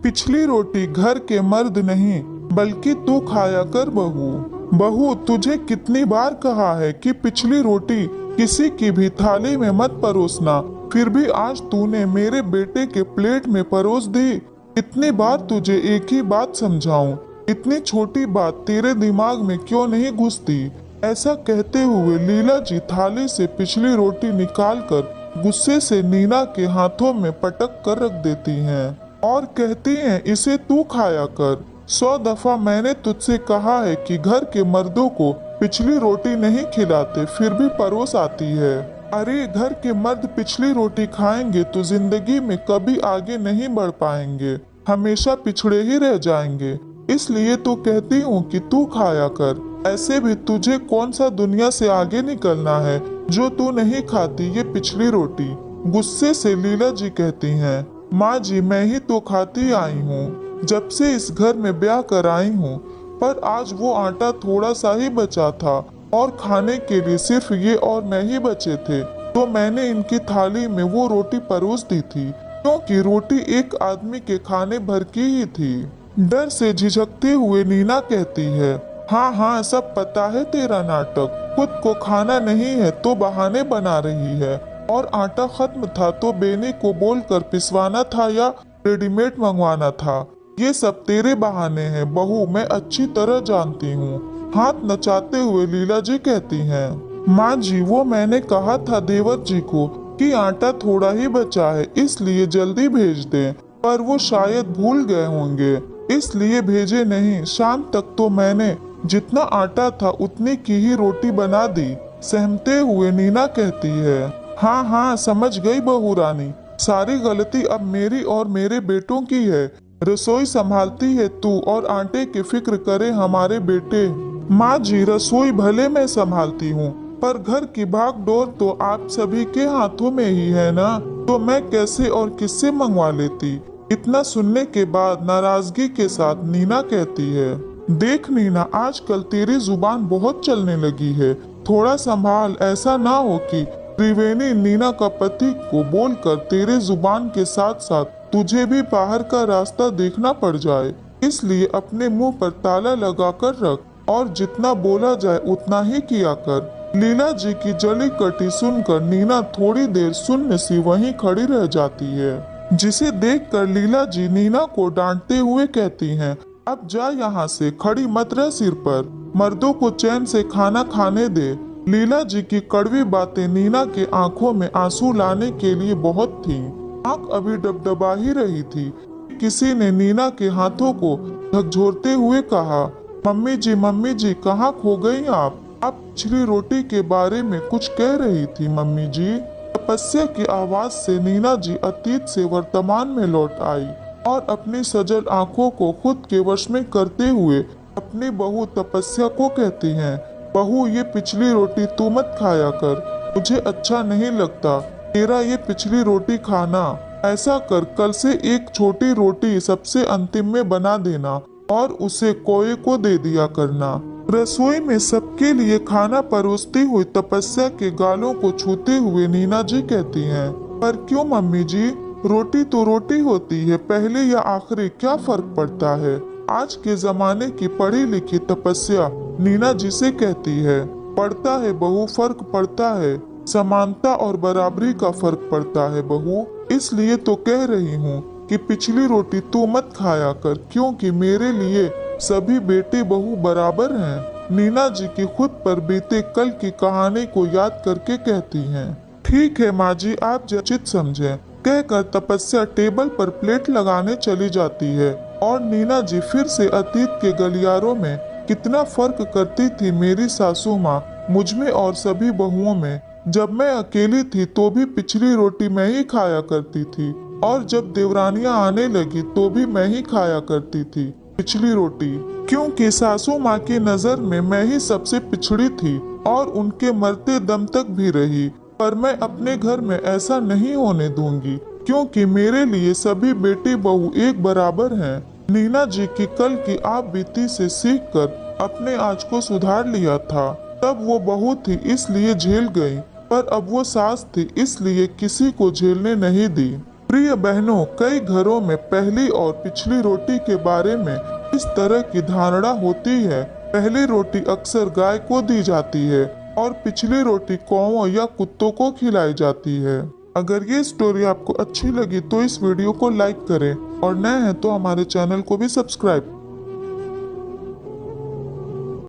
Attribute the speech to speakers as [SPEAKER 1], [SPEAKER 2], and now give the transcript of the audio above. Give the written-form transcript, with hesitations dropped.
[SPEAKER 1] पिछली रोटी घर के मर्द नहीं बल्कि तू खाया कर बहू। बहू, तुझे कितनी बार कहा है कि पिछली रोटी किसी की भी थाली में मत परोसना, फिर भी आज तूने मेरे बेटे के प्लेट में परोस दी। इतनी बार तुझे एक ही बात समझाऊं, इतनी छोटी बात तेरे दिमाग में क्यों नहीं घुसती? ऐसा कहते हुए लीला जी थाली से पिछली रोटी निकालकर गुस्से से नीना के हाथों में पटक कर रख देती हैं और कहती हैं, इसे तू खाया कर। 100 दफा मैंने तुझसे कहा है कि घर के मर्दों को पिछली रोटी नहीं खिलाते, फिर भी परोस आती है। अरे, घर के मर्द पिछली रोटी खाएंगे तो जिंदगी में कभी आगे नहीं बढ़ पाएंगे, हमेशा पिछड़े ही रह जाएंगे। इसलिए तो कहती हूँ कि तू खाया कर। ऐसे भी तुझे कौन सा दुनिया से आगे निकलना है जो तू नहीं खाती ये पिछली रोटी। गुस्से से लीला जी कहती हैं, माँ जी, मैं ही तो खाती आई हूँ जब से इस घर में ब्याह कर आई हूँ, पर आज वो आटा थोड़ा सा ही बचा था और खाने के लिए सिर्फ ये और मैं ही बचे थे, तो मैंने इनकी थाली में वो रोटी परोस दी थी, क्योंकि रोटी एक आदमी के खाने भर की ही थी। डर से झिझकते हुए नीना कहती है, हाँ हाँ, सब पता है तेरा नाटक। खुद को खाना नहीं है तो बहाने बना रही है, और आटा खत्म था तो बेने को बोलकर पिसवाना था या रेडीमेड मंगवाना था। ये सब तेरे बहाने हैं बहू, मैं अच्छी तरह जानती हूँ। हाथ नचाते हुए लीला जी कहती हैं, माँ जी, वो मैंने कहा था देवर जी को कि आटा थोड़ा ही बचा है, इसलिए जल्दी भेज दें, पर वो शायद भूल गए होंगे, इसलिए भेजे नहीं। शाम तक तो मैंने जितना आटा था उतनी की ही रोटी बना दी। सहमते हुए नीना कहती है, हाँ हाँ, समझ गई बहू रानी, सारी गलती अब मेरी और मेरे बेटों की है। रसोई संभालती है तू और आटे की फिक्र करे हमारे बेटे। माँ जी, रसोई भले मैं संभालती हूँ, पर घर की भाग दौड़ तो आप सभी के हाथों में ही है ना, तो मैं कैसे और किससे मंगवा लेती। इतना सुनने के बाद नाराजगी के साथ नीना कहती है, देख नीना, आजकल तेरी जुबान बहुत चलने लगी है, थोड़ा संभाल, ऐसा ना हो कि त्रिवेणी नीना का पति को बोलकर तेरे जुबान के साथ साथ तुझे भी बाहर का रास्ता देखना पड़ जाए। इसलिए अपने मुंह पर ताला लगा कर रख और जितना बोला जाए उतना ही किया कर। लीला जी की जली कटी सुनकर नीना थोड़ी देर शून्य सी वहीं खड़ी रह जाती है, जिसे देखकर लीला जी नीना को डांटते हुए कहती हैं, अब जा यहाँ से, खड़ी मत रह सिर पर, मर्दों को चैन से खाना खाने दे। लीला जी की कड़वी बातें नीना के आंखों में आंसू लाने के लिए बहुत थीं। आंख अभी डबडबा ही रही थी, किसी ने नीना के हाथों को झकझोरते हुए कहा, मम्मी जी, कहाँ खो गई आप पिछली रोटी के बारे में कुछ कह रही थी मम्मी जी। तपस्या की आवाज से नीना जी अतीत से वर्तमान में लौट आई और अपनी सजल आंखों को खुद के वश में करते हुए अपनी बहू तपस्या को कहती हैं, बहू, ये पिछली रोटी तू मत खाया कर, मुझे अच्छा नहीं लगता तेरा ये पिछली रोटी खाना। ऐसा कर, कल से एक छोटी रोटी सबसे अंतिम में बना देना और उसे कोए को दे दिया करना। रसोई में सबके लिए खाना परोसती हुई तपस्या के गालों को छूते हुए नीना जी कहती हैं, पर क्यों मम्मी जी, रोटी तो रोटी होती है, पहले या आखिरी क्या फर्क पड़ता है। आज के जमाने की पढ़ी लिखी तपस्या नीना जी से कहती है, पड़ता है बहू, फर्क पड़ता है, समानता और बराबरी का फर्क पड़ता है बहू। इसलिए तो कह रही हूँ कि पिछली रोटी तू मत खाया कर, क्योंकि मेरे लिए सभी बेटे बहू बराबर हैं। नीना जी की खुद पर बीते कल की कहानी को याद करके कहती हैं, ठीक है माँ जी, आप उचित समझें, कहकर तपस्या टेबल पर प्लेट लगाने चली जाती है और नीना जी फिर से अतीत के गलियारों में कितना फर्क करती थी मेरी सासू माँ मुझमें और सभी बहुओं में। जब मैं अकेली थी तो भी पिछली रोटी मैं ही खाया करती थी, और जब देवरानियां आने लगी तो भी मैं ही खाया करती थी पिछली रोटी, क्योंकि सासू माँ की नजर में मैं ही सबसे पिछड़ी थी और उनके मरते दम तक भी रही। पर मैं अपने घर में ऐसा नहीं होने दूंगी, क्योंकि मेरे लिए सभी बेटे बहू एक बराबर हैं। नीना जी की कल की आप बीती से सीखकर अपने आज को सुधार लिया था। तब वो बहू थी इसलिए झेल गई, पर अब वो सास थी इसलिए किसी को झेलने नहीं दी। प्रिय बहनों, कई घरों में पहली और पिछली रोटी के बारे में इस तरह की धारणा होती है। पहली रोटी अक्सर गाय को दी जाती है और पिछली रोटी कौवों या कुत्तों को खिलाई जाती है। अगर ये स्टोरी आपको अच्छी लगी तो इस वीडियो को लाइक करें और नए हैं तो हमारे चैनल को भी सब्सक्राइब